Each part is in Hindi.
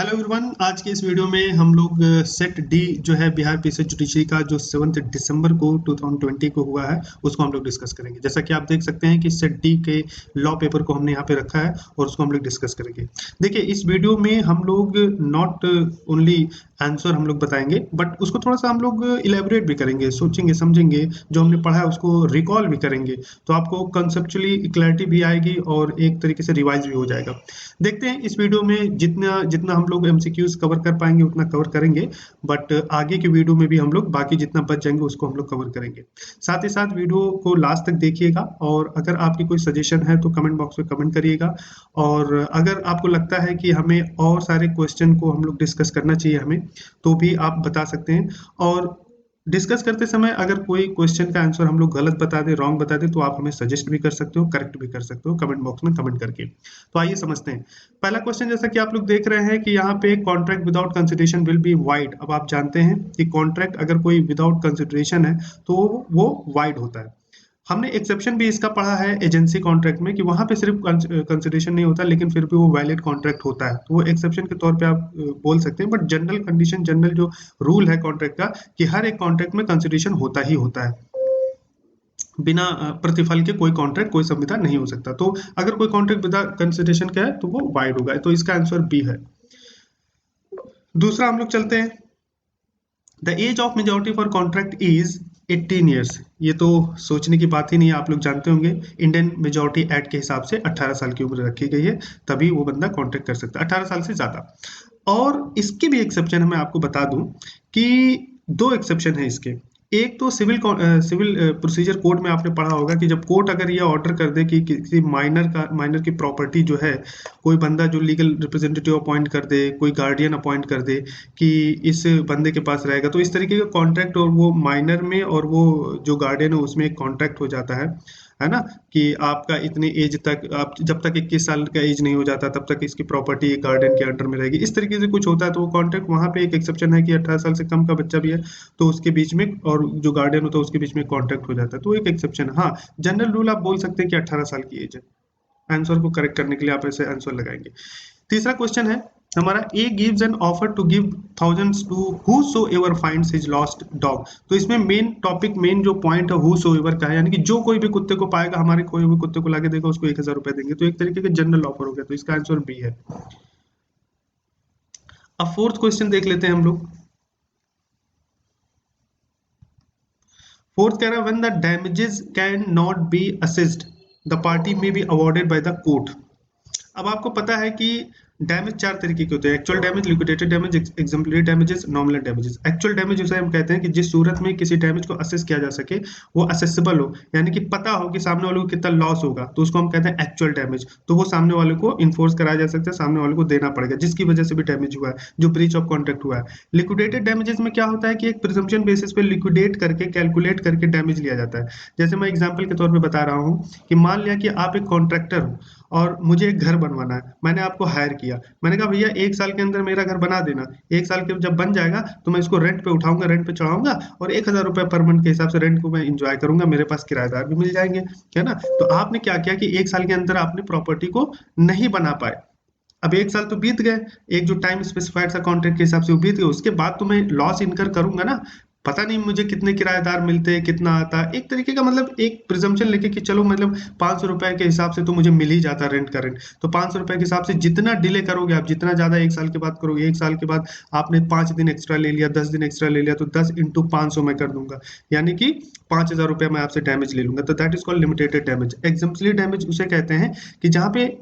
हेलो एवरीवन, आज के इस वीडियो में हम लोग सेट डी जो है बिहार पीएससी जुडिशरी का जो 7 दिसंबर को 2020 को हुआ है उसको हम लोग डिस्कस करेंगे। जैसा कि आप देख सकते हैं कि सेट डी के लॉ पेपर को हमने यहाँ पे रखा है और उसको हम लोग डिस्कस करेंगे। देखिए, इस वीडियो में हम लोग नॉट ओनली आंसर हम लोग बताएंगे बट उसको थोड़ा सा हम लोग इलेबोरेट भी करेंगे, सोचेंगे समझेंगे, जो हमने पढ़ा है उसको रिकॉल भी करेंगे, तो आपको कंसेप्चुअली क्लैरिटी भी आएगी और एक तरीके से रिवाइज भी हो जाएगा। देखते हैं इस वीडियो में जितना जितना हम लोग एमसीक्यूज कवर कर पाएंगे उतना कवर करेंगे, बट आगे के वीडियो में भी हम लोग बाकी जितना बच जाएंगे उसको हम लोग कवर करेंगे। साथ ही साथ वीडियो को लास्ट तक देखिएगा और अगर आपकी कोई सजेशन है तो कमेंट बॉक्स में कमेंट करिएगा। और अगर आपको लगता है कि हमें और सारे क्वेश्चन को हम लोग डिस्कस करना चाहिए हमें, तो भी आप बता सकते हैं। और डिस्कस करते समय अगर कोई क्वेश्चन का आंसर हम लोग गलत बता दें, रॉन्ग बता दें, तो आप हमें सजेस्ट भी कर सकते हो, करेक्ट भी कर सकते हो कमेंट बॉक्स में कमेंट करके। तो आइए समझते हैं पहला क्वेश्चन। जैसा कि आप लोग देख रहे हैं कि यहाँ पे contract without consideration will be wide. अब आप जानते हैं कि कॉन्ट्रैक्ट अगर कोई विदाउट कंसिडरेशन है तो वो वाइड होता है। हमने एक्सेप्शन भी इसका पढ़ा है एजेंसी कॉन्ट्रैक्ट में कि वहां पे सिर्फ कंसिडरेशन नहीं होता लेकिन फिर भी वो वैलिड कॉन्ट्रैक्ट होता है, तो वो एक्सेप्शन के तौर पे आप बोल सकते हैं। बट जनरल कंडीशन, जनरल जो रूल है कॉन्ट्रैक्ट का, कि हर एक कॉन्ट्रैक्ट में कंसिडरेशन होता ही होता है। बिना प्रतिफल के कोई कॉन्ट्रैक्ट, कोई संविदा नहीं हो सकता। तो अगर कोई कॉन्ट्रैक्ट विदा कंसिडरेशन का है तो वो वाइड होगा, तो इसका आंसर बी है। दूसरा हम लोग चलते हैं। The age of majority for contract is 18 years. ये तो सोचने की बात ही नहीं है, आप लोग जानते होंगे इंडियन मेजोरिटी एक्ट के हिसाब से 18 साल की उम्र रखी गई है, तभी वो बंदा कॉन्ट्रैक्ट कर सकता है, 18 साल से ज्यादा। और इसके भी एक्सेप्शन है, मैं आपको बता दूं कि दो एक्सेप्शन है इसके। एक तो सिविल प्रोसीजर कोड में आपने पढ़ा होगा कि जब कोर्ट अगर ये ऑर्डर कर दे कि किसी माइनर की प्रॉपर्टी जो है, कोई बंदा जो लीगल रिप्रेजेंटेटिव अपॉइंट कर दे, कोई गार्डियन अपॉइंट कर दे कि इस बंदे के पास रहेगा, तो इस तरीके का कॉन्ट्रैक्ट, और वो माइनर में और वो जो गार्डियन है उसमें एक कॉन्ट्रैक्ट हो जाता है ना, कि आपका इतने एज तक, आप जब तक 21 साल का एज नहीं हो जाता तब तक इसकी प्रॉपर्टी गार्डियन के अंडर में रहेगी, इस तरीके से कुछ होता है। तो वो कॉन्ट्रैक्ट, वहां पे एक एक्सेप्शन है कि 18 साल से कम का बच्चा भी है तो उसके बीच में, और जो गार्डियन होता है उसके बीच में कॉन्ट्रैक्ट हो जाता है, तो एक एक्सेप्शन है। हाँ, जनरल रूल आप बोल सकते हैं कि 18 साल की एज है। आंसर को करेक्ट करने के लिए आप ऐसे आंसर लगाएंगे। तीसरा क्वेश्चन है हमारा, A gives an offer to give thousands to whosoever finds his lost dog। तो इसमें मेन टॉपिक, मेन जो पॉइंट है whosoever का है, यानी कि जो कोई भी कुत्ते को पाएगा, हमारे कोई भी कुत्ते को लाके देगा उसको 1000 रुपए देंगे, तो एक तरीके का जनरल ऑफर हो गया, तो इसका आंसर बी है। अब फोर्थ क्वेश्चन देख लेते हैं हम लोग। फोर्थ कह रहा है, when the damages can not be assessed the party may be awarded by the court. अब आपको पता है कि डैमेज चार तरीके के होते हैं: actual damage, liquidated damage, exemplary damages, nominal damages. Actual damage उसे हम कहते हैं कि जिस सूरत में किसी डैमेज को असेस किया जा सके, वो असेसेबल हो, यानी कि पता हो कि सामने वाले को कितना लॉस होगा, तो उसको हम कहते हैं एक्चुअल डैमेज। तो वो सामने वाले को इन्फोर्स कराया जा सकता है, सामने वाले को देना पड़ेगा जिसकी वजह से भी डैमेज हुआ है, जो ब्रीच ऑफ कॉन्ट्रैक्ट हुआ है। लिक्विडेटेड डैमेजेस में क्या होता है कि एक प्रिजम्पशन बेसिस पे लिक्विडेट करके, कैलकुलेट करके डैमेज लिया जाता है। जैसे मैं एग्जाम्पल के तौर पर बता रहा हूँ कि मान लिया कि आप एक कॉन्ट्रैक्टर हो और मुझे एक घर बनवाना है, मैंने आपको हायर किया, मैंने कहा भैया 1 साल के अंदर मेरा घर बना देना, 1 साल के जब बन जाएगा तो मैं इसको रेंट पे उठाऊंगा, रेंट पे चढ़ाऊंगा, और 1000 रुपये पर मंथ के हिसाब से रेंट को मैं इंजॉय करूंगा, मेरे पास किराएदार भी मिल जाएंगे, है ना। तो आपने क्या किया कि 1 साल के अंदर आपने प्रॉपर्टी को नहीं बना पाए। अब 1 साल तो बीत गए, एक जो टाइम स्पेसिफाइड था कॉन्ट्रैक्ट के हिसाब से वो बीत गए, उसके बाद तो मैं लॉस इनकर करूंगा ना। पता नहीं मुझे कितने किराएदार मिलते, कितना आता, एक तरीके का मतलब एक प्रिजम्पशन लेके कि चलो मतलब 500 रुपए के हिसाब से तो मुझे मिल ही जाता रेंट का रेंट। तो 500 रुपए के हिसाब से जितना डिले करोगे आप, जितना ज्यादा 1 साल के बाद करोगे, 1 साल के बाद आपने 5 दिन एक्स्ट्रा ले लिया, 10 दिन एक्स्ट्रा ले लिया, तो 10 इंटू 500 मैं कर दूंगा, यानी कि 5000 रुपया मैं आपसे डैमेज ले लूंगा। तो that is called limited damage. Exemplary damage उसे कहते हैं कि जहां पे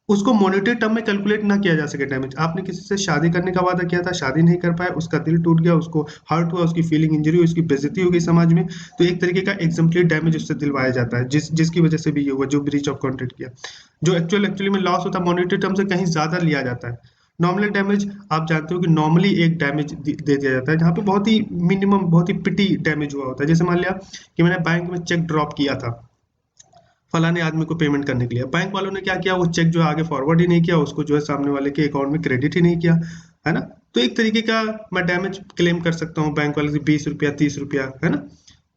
उसको मॉनेटरी टर्म में कैलकुलेट ना किया जा सके डैमेज। आपने किसी से शादी करने का वादा किया था, शादी नहीं कर पाया, उसका दिल टूट गया, उसको हर्ट हुआ, उसकी फीलिंग इंजरी हुई, उसकी बेइज्जती हो गई समाज में, तो एक तरीके का एग्जाम्पलरी डैमेज उससे दिलवाया जाता है, जिसकी वजह से भी ये हुआ, जो ब्रीच ऑफ कॉन्ट्रैक्ट किया। जो एक्चुअली में लॉस होता है मॉनेटरी टर्म से कहीं ज्यादा लिया जाता है। नॉर्मल डैमेज आप जानते हो कि नॉर्मली एक डैमेज दे दिया जाता है जहाँ पे बहुत ही मिनिमम, बहुत ही पिटी डैमेज हुआ होता है। जैसे मान लिया कि मैंने बैंक में चेक ड्रॉप किया था फलाने आदमी को पेमेंट करने के लिए, बैंक वालों ने क्या किया, वो चेक जो है आगे फॉरवर्ड ही नहीं किया, उसको जो है सामने वाले के अकाउंट में क्रेडिट ही नहीं किया, है ना। तो एक तरीके का मैं डैमेज क्लेम कर सकता हूँ बैंक वाले से, 20 रुपया 30 रुपया, है ना।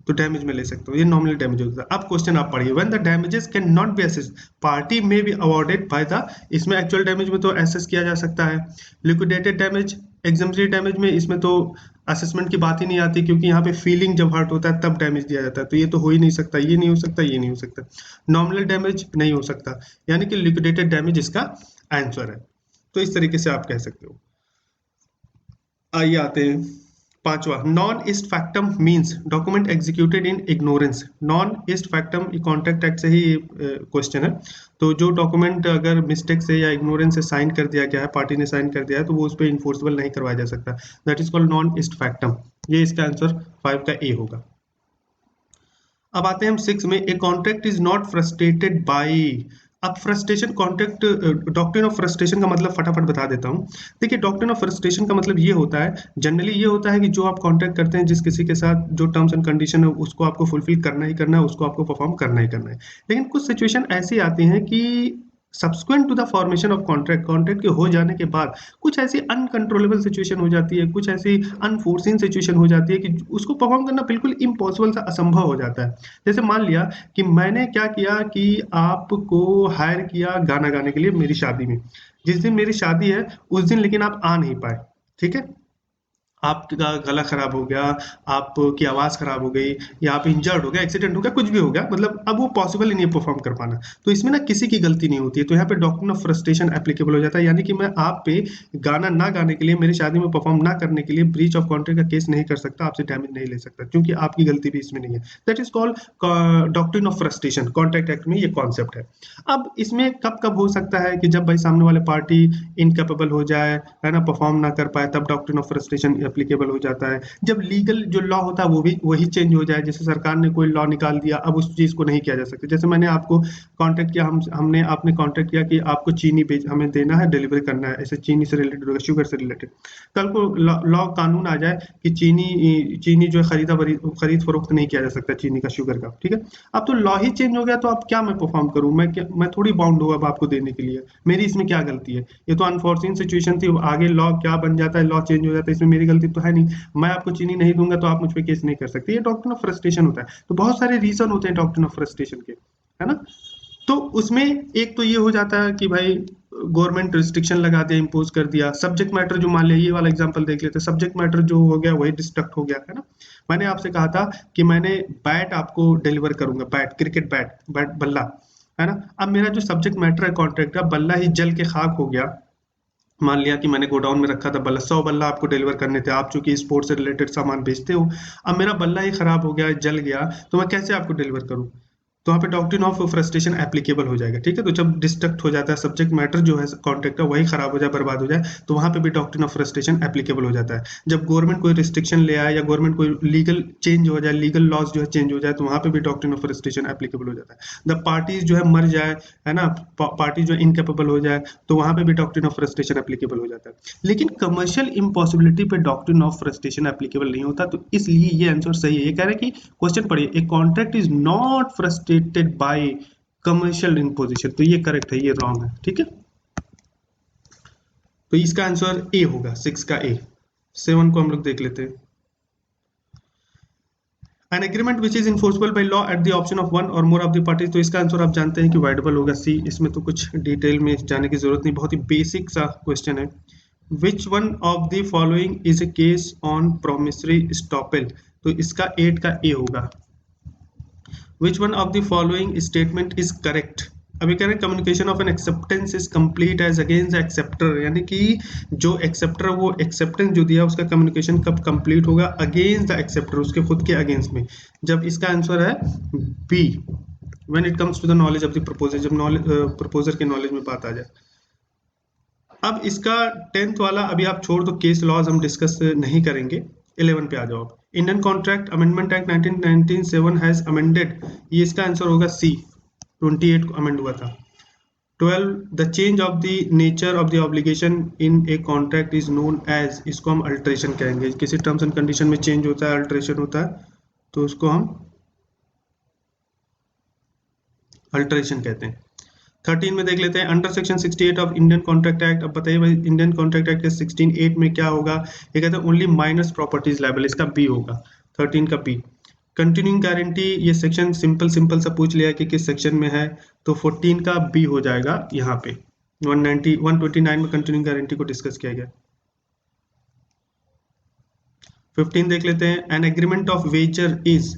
तो डैमेज में ले सकते हो, ये नॉमिनल डैमेज होता है। अब क्वेश्चन आप पढ़िए, when the damages can not be assessed party may be awarded by the, इसमें एक्चुअल डैमेज में तो असेस किया जा सकता है। लिक्विडेटेड डैमेज, एग्जाम्पलरी डैमेज में इसमें तो असेसमेंट की बात ही नहीं आती, क्योंकि यहाँ पे फीलिंग जब हर्ट होता है तब डैमेज दिया जाता है, तो ये तो हो ही नहीं सकता, ये नहीं हो सकता, ये नहीं हो सकता। नॉमिनल डैमेज नहीं हो सकता, यानी कि लिक्विडेटेड डैमेज इसका आंसर है। तो इस तरीके से आप कह सकते हो। आइए आते हैं पांचवा, non est factum means document executed in ignorance. Non est factum contract act से ही क्वेश्चन है। तो जो डॉक्यूमेंट अगर मिस्टेक से या इग्नोरेंस से साइन कर दिया गया है, पार्टी ने साइन कर दिया है, तो वो उस पर इन्फोर्सेबल नहीं करवाया जा सकता, that is called non est factum. ये इसका आंसर 5 का ए होगा। अब आते हैं हम 6 में, a contract is not frustrated by. अब frustration contract, doctrine of frustration का मतलब फटाफट बता देता हूँ। देखिए डॉक्ट्रिन ऑफ फ्रस्ट्रेशन का मतलब ये होता है, जनरली ये होता है कि जो आप कॉन्ट्रैक्ट करते हैं जिस किसी के साथ, जो टर्म्स एंड कंडीशन है उसको आपको फुलफिल करना ही करना है, उसको आपको परफॉर्म करना ही करना है। लेकिन कुछ सिचुएशन ऐसी आती हैं कि subsequent to the formation of contract, contract के हो जाने के बाद कुछ ऐसी अनकंट्रोलेबल सिचुएशन हो जाती है, कुछ ऐसी अनफोर्सिन सिचुएशन हो जाती है कि उसको परफॉर्म करना बिल्कुल इम्पॉसिबल सा, असंभव हो जाता है। जैसे मान लिया कि मैंने क्या किया कि आपको हायर किया गाना गाने के लिए मेरी शादी में, जिस दिन मेरी शादी है उस दिन लेकिन आप आ नहीं पाए, ठीक है, आपका गला खराब हो गया, आपकी आवाज़ खराब हो गई, या आप इंजर्ड हो गया, एक्सीडेंट हो गया, कुछ भी हो गया, मतलब अब वो पॉसिबल ही नहीं है परफॉर्म कर पाना। तो इसमें ना किसी की गलती नहीं होती है, तो यहाँ पे डॉक्ट्रिन ऑफ फ्रस्ट्रेशन एप्लीकेबल हो जाता है, यानी कि मैं आप पे गाना ना गाने के लिए, मेरी शादी में परफॉर्म ना करने के लिए ब्रीच ऑफ कॉन्ट्रैक्ट का केस नहीं कर सकता, आपसे डैमेज नहीं ले सकता, क्योंकि आपकी गलती भी इसमें नहीं है। That is called doctrine of frustration, contract act में ये कॉन्सेप्ट है। अब इसमें कब कब हो सकता है कि जब भाई सामने वाले पार्टी इनकेपेबल हो जाए, है ना, परफॉर्म ना कर पाए, तब डॉक्ट्रिन ऑफ फ्रस्ट्रेशन एप्लीकेबल हो जाता है। जब लीगल जो लॉ होता है वो भी वही चेंज हो जाए, जैसे सरकार ने कोई लॉ निकाल दिया, अब उस चीज को नहीं किया जा सकता। जैसे मैंने आपको कॉन्टेक्ट किया, हमने आपने कॉन्टेक्ट किया कि आपको चीनी हमें देना है, डिलीवरी करना है, ऐसे चीनी से रिलेटेड होगा, शुगर से रिलेटेड। कल को लॉ कानून आ जाए कि चीनी जो है खरीद फरोख्त नहीं किया जा सकता चीनी का, शुगर का, ठीक है। अब तो लॉ ही चेंज हो गया, तो अब क्या मैं परफॉर्म करूं, मैं थोड़ी बाउंड हूँ अब आपको देने के लिए, मेरी इसमें क्या गलती है? ये तो अनफॉर्चुनेट सिचुएशन थी, आगे लॉ क्या बन जाता है, लॉ चेंज हो जाता है, इसमें मेरी गलती तो है नहीं, मैं आपको चीनी नहीं दूंगा तो आप मुझ पर केस नहीं कर सकते। ये डॉक्ट्रिन ऑफ फ्रस्ट्रेशन होता है। तो बहुत सारे रीजन होते हैं डॉक्ट्रिन ऑफ फ्रस्ट्रेशन के, है ना। तो उसमें एक तो ये हो जाता है कि भाई गवर्नमेंट रिस्ट्रिक्शन लगा दिया, इम्पोज कर दिया। सब्जेक्ट मैटर जो, मान लिया ये वाला एग्जांपल देख लेते हैं, सब्जेक्ट मैटर जो हो गया वही डिस्ट्रक्ट हो गया, है ना। मैंने आपसे कहा था कि मैंने बैट आपको डिलीवर करूंगा, बैट, क्रिकेट बैट, बल्ला, है ना। अब मेरा जो सब्जेक्ट मैटर है कॉन्ट्रैक्ट का, बल्ला ही जल के खाक हो गया। मान लिया कि मैंने गोडाउन में रखा था बल्ला, 100 बल्ला आपको डिलीवर करने थे, आप चूंकि स्पोर्ट्स से रिलेटेड सामान बेचते हो, अब मेरा बल्ला ही खराब हो गया, जल गया, तो मैं कैसे आपको डिलीवर करूं? तो वहाँ पे डॉक्ट्रिन ऑफ फ्रस्ट्रेशन एप्लीकेबल हो जाएगा, ठीक है। तो जब डिस्ट्रक्ट हो जाता है सब्जेक्ट मैटर जो है कॉन्ट्रैक्ट का, वही खराब हो जाए, बर्बाद हो जाए, तो वहाँ पे भी डॉक्ट्रिन ऑफ फ्रस्ट्रेशन एप्लीकेबल हो जाता है। जब गवर्नमेंट कोई रिस्ट्रिक्शन ले आए या गवर्नमेंट कोई लीगल चेंज हो जाए, लीगल लॉज जो है चेंज हो जाए, तो वहाँ पे भी डॉक्ट्रिन ऑफ फ्रस्ट्रेशन एप्लीकेबल हो जाता है। द पार्टीज जो है मर जाए, है ना, पार्टी जो इनकेपेबल हो जाए, तो वहाँ पे भी डॉक्ट्रिन ऑफ फ्रस्ट्रेशन एप्लीकेबल हो जाता है। लेकिन कमर्शियल इम्पॉसिबिलिटी पे डॉक्ट्रिन ऑफ फ्रस्ट्रेशन एप्लीकेबल नहीं होता, तो इसलिए ये आंसर सही है। ये कह रहा है कि क्वेश्चन पढ़िए, ए contract is not frustrated bye commercial imposition, तो ये करेक्ट है, ये रॉन्ग है, ठीक है। तो इसका आंसर ए होगा, 6 का ए। 7 को हम लोग देख लेते हैं, an agreement which is enforceable by law at the option of one और मोर ऑफ द पार्टीज। तो इसका आंसर आप जानते हैं कि वाइडेबल होगा, सी। इसमें तो कुछ डिटेल में जाने की जरूरत नहीं, बहुत ही बेसिक सा क्वेश्चन है। Which one of the following is a case on promissory estoppel, तो इसका 8 का ए होगा। Which one of the following statement is correct. अभी कह रहे हैं communication of an acceptance is complete as against acceptor, यानी कि जो एक्सेप्टर वो एक्सेप्टेंस जो दिया उसका कम्युनिकेशन कब कंप्लीट होगा? अगेंस्ट द एक्सेप्टर, उसके खुद के अगेंस्ट में। जब इसका आंसर है B, when it comes to the knowledge of the proposer, जब प्रपोजर के नॉलेज में बात आ जाए। अब इसका 10th वाला अभी आप छोड़ दो, केस लॉज हम डिस्कस नहीं करेंगे। 11 पे आ जाओ आप। Indian contract amendment act 1997 has amended, ये इसका आंसर होगा सी, 28 को अमेंड हुआ था। 12 the change of the nature of the obligation in a contract is known as, इसको हम अल्ट्रेशन कहेंगे। किसी टर्म्स एंड कंडीशन में चेंज होता है, अल्ट्रेशन होता है, तो उसको हम अल्ट्रेशन कहते हैं। 13 में देख लेते हैं, under section 68 of Indian contract act. अब बताइए भाई इंडियन कॉन्ट्रैक्ट एक्ट के 16(8) में क्या होगा? ये कहते हैं ओनली माइनस प्रॉपर्टीज लायबल, इसका बी होगा, 13 का बी। कंटिन्यूइंग गारंटी, ये सेक्शन सिंपल सिंपल सा पूछ लिया कि किस सेक्शन में है, तो 14 का बी हो जाएगा यहाँ पे। 129 में कंटिन्यूइंग गारंटी को डिस्कस किया गया। 15 देख लेते हैं। An agreement of wager is,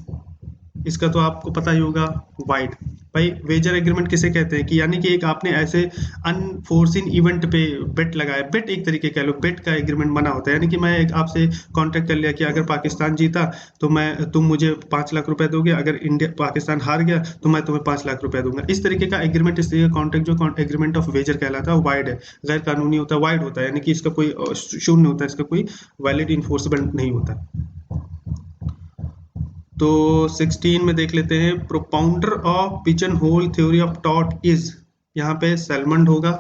इसका तो आपको पता ही होगा, वाइड। भाई वेजर एग्रीमेंट किसे कहते हैं कि यानी कि एक आपने ऐसे अनफोर्सिन इवेंट पे बेट लगाया, बेट एक तरीके कह लो, बेट का एग्रीमेंट बना होता है, यानी कि मैं एक आपसे कॉन्ट्रैक्ट कर लिया कि अगर पाकिस्तान जीता तो तुम मुझे 5 लाख रुपए दोगे, अगर इंडिया पाकिस्तान हार गया तो मैं तुम्हें 5 लाख रुपए दूंगा। इस तरीके का एग्रीमेंट, इस तरीके का कॉन्ट्रैक्ट जो एग्रीमेंट ऑफ वेजर कहलाता है, वाइड है, गैर कानूनी होता है, वाइड होता है, यानी कि इसका कोई शून्य होता है, इसका कोई वैलिड इन्फोर्सबल नहीं होता। तो 16 में देख लेते हैं। Propounder of pigeon hole theory of टॉट इज, यहाँ पे सेलमंड होगा,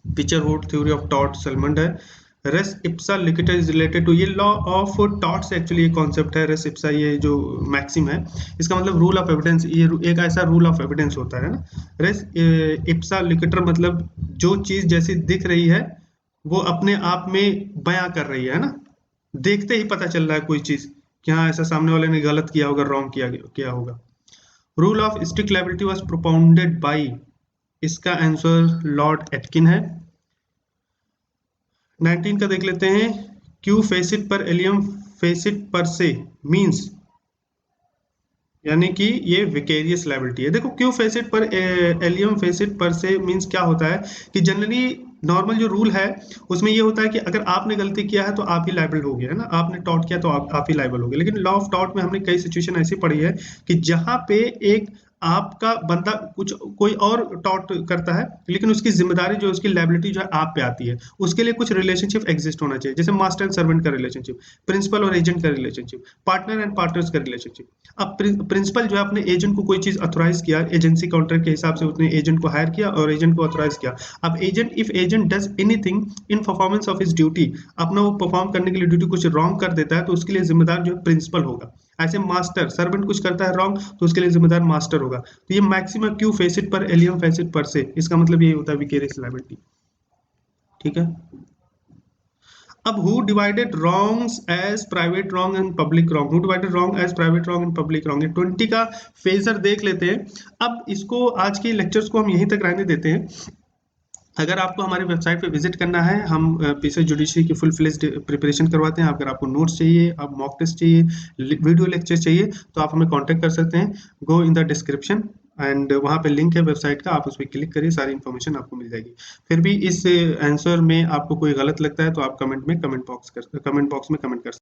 पिजन होल थ्योरी ऑफ टॉट सेलमंड है। Res ipsa loquitur is related to, ये लॉ ऑफ टॉट से एक्चुअली ये कॉन्सेप्ट है। रेस इप्सा ये जो मैक्सिम है, इसका मतलब रूल ऑफ एविडेंस, ये एक ऐसा रूल ऑफ एविडेंस होता है ना। रेस इप्सा लिक्विटर मतलब जो चीज जैसी दिख रही है वो अपने आप में बयां कर रही है ना, देखते ही पता चल रहा है कोई चीज कि हाँ ऐसा सामने वाले ने गलत किया होगा, रॉन्ग किया होगा। Rule of strict liability was propounded bye, इसका आंसर लॉर्ड एटकिन है। 19 का देख लेते हैं। क्यू फेसिट पर एलियम फेसिट पर से मींस, यानी कि ये विकेरियस लायबिलिटी है। देखो क्यू फेसिट पर एलियम फेसिट पर से मींस क्या होता है कि जनरली नॉर्मल जो रूल है उसमें ये होता है कि अगर आपने गलती किया है तो आप ही लायबल हो गए, है ना, आपने टॉट किया तो आप ही लायबल हो गए। लेकिन लॉ ऑफ टॉट में हमने कई सिचुएशन ऐसी पढ़ी है कि जहां पे एक आपका बंदा कुछ कोई और टॉट करता है, लेकिन उसकी जिम्मेदारी जो उसकी लायबिलिटी जो है आप पे आती है, उसके लिए कुछ रिलेशनशिप एग्जिस्ट होना चाहिए, जैसे मास्टर एंड सर्वेंट का रिलेशनशिप, प्रिंसिपल और एजेंट का रिलेशनशिप, पार्टनर एंड पार्टनर्स का रिलेशनशिप। अब प्रिंसिपल जो है अपने एजेंट को कोई चीज ऑथोराइज किया, एजेंसी कॉन्ट्रैक्ट के हिसाब से उसने एजेंट को हायर किया और एजेंट को ऑथोराइज किया। अब agent, if agent does anything in performance of his duty, अपना वो परफॉर्म करने के लिए ड्यूटी कुछ रॉन्ग कर देता है तो उसके लिए जिम्मेदार जो है प्रिंसिपल होगा। ऐसे मास्टर, सर्वेंट कुछ करता है रॉन्ग तो उसके लिए जिम्मेदार मास्टर होगा। तो ये मैक्सिमम क्यू फेसिट पर एलियम फेसिट पर से, इसका मतलब यही होता है विकेरियस लायबिलिटी। ठीक है। अब who divided wrongs as private wrong and public wrong, who divided wrong as private wrong and public wrong, ये 20 का फेजर देख लेते हैं। अब इसको आज के लेक्चर्स को हम यहीं तक रहने देते हैं। अगर आपको हमारे वेबसाइट पे विजिट करना है, हम पीसीएस जुडिशरी की फुल फ्लेज्ड प्रिपरेशन करवाते हैं। अगर आपको नोट्स चाहिए, आप मॉक टेस्ट चाहिए, वीडियो लेक्चर चाहिए, तो आप हमें कांटेक्ट कर सकते हैं। गो इन द डिस्क्रिप्शन एंड वहाँ पे लिंक है वेबसाइट का, आप उस पर क्लिक करिए, सारी इन्फॉर्मेशन आपको मिल जाएगी। फिर भी इस आंसर में आपको कोई गलत लगता है तो आप कमेंट बॉक्स में कमेंट कर सकते हैं।